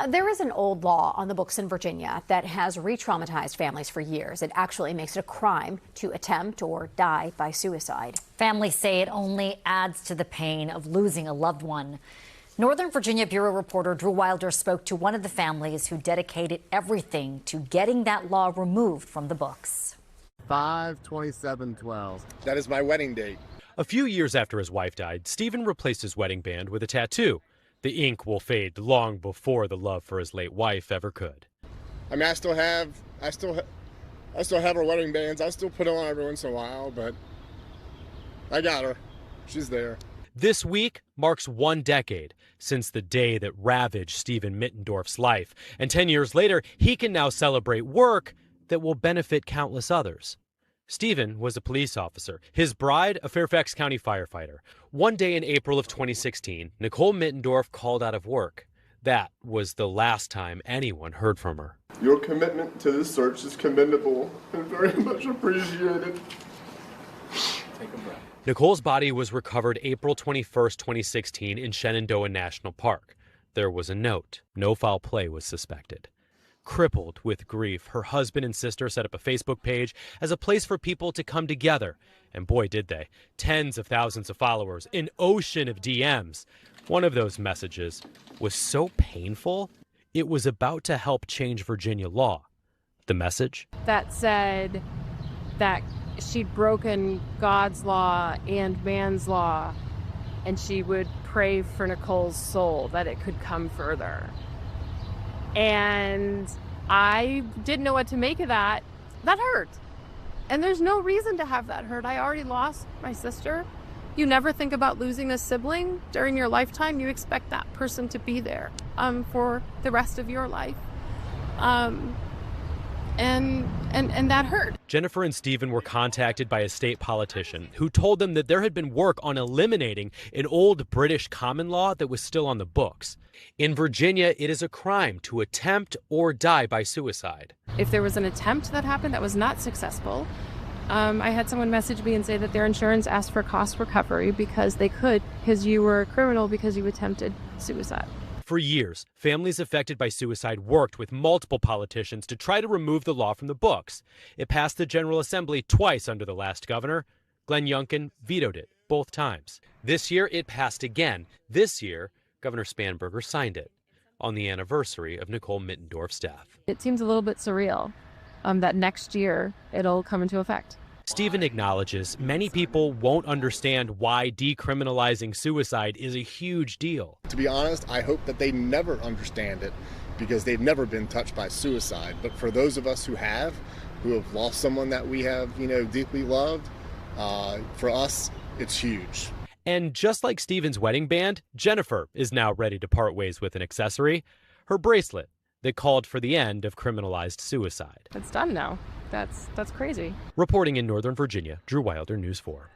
There is an old law on the books in Virginia that has re-traumatized families for years. It actually makes it a crime to attempt or die by suicide. Families say it only adds to the pain of losing a loved one. Northern Virginia Bureau reporter Drew Wilder spoke to one of the families who dedicated everything to getting that law removed from the books. 5/27/12. That is my wedding date. A few years after his wife died, Stephen replaced his wedding band with a tattoo. The ink will fade long before the love for his late wife ever could. I mean, I still have our wedding bands. I still put it on every once in a while, but I got her. She's there. This week marks 1 decade since the day that ravaged Stephen Mittendorf's life. And 10 years later, he can now celebrate work that will benefit countless others. Stephen was a police officer. His bride, a Fairfax County firefighter. One day in April of 2016, Nicole Mittendorf called out of work. That was the last time anyone heard from her. Your commitment to this search is commendable and very much appreciated. Take a breath. Nicole's body was recovered April 21st, 2016 in Shenandoah National Park. There was a note. No foul play was suspected. Crippled with grief, her husband and sister set up a Facebook page as a place for people to come together. And boy, did they. Tens of thousands of followers, an ocean of DMs. One of those messages was so painful, it was about to help change Virginia law. The message? That said that she'd broken God's law and man's law, and she would pray for Nicole's soul, that it could come further. And I didn't know what to make of that. That hurt. And there's no reason to have that hurt. I already lost my sister. You never think about losing a sibling during your lifetime. You expect that person to be there for the rest of your life. And that hurt. Jennifer and Stephen were contacted by a state politician who told them that there had been work on eliminating an old British common law that was still on the books. In Virginia, it is a crime to attempt or die by suicide. If there was an attempt that happened that was not successful, I had someone message me and say that their insurance asked for cost recovery because you were a criminal because you attempted suicide. For years, families affected by suicide worked with multiple politicians to try to remove the law from the books. It passed the General Assembly twice under the last governor. Glenn Youngkin vetoed it both times. This year, it passed again. This year, Governor Spanberger signed it on the anniversary of Nicole Mittendorf's death. It seems a little bit surreal that next year it'll come into effect. Stephen acknowledges many people won't understand why decriminalizing suicide is a huge deal. To be honest, I hope that they never understand it because they've never been touched by suicide. But for those of us who have lost someone that we have, deeply loved, for us, it's huge. And just like Stephen's wedding band, Jennifer is now ready to part ways with an accessory, her bracelet that called for the end of criminalized suicide. It's done now. That's crazy. Reporting in Northern Virginia, Drew Wilder, News 4.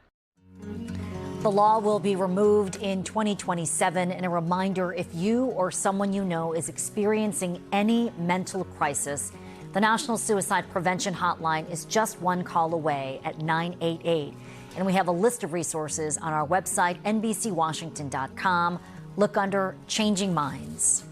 The law will be removed in 2027. And a reminder, if you or someone you know is experiencing any mental crisis, the National Suicide Prevention Hotline is just one call away at 988. And we have a list of resources on our website, NBCWashington.com. Look under Changing Minds.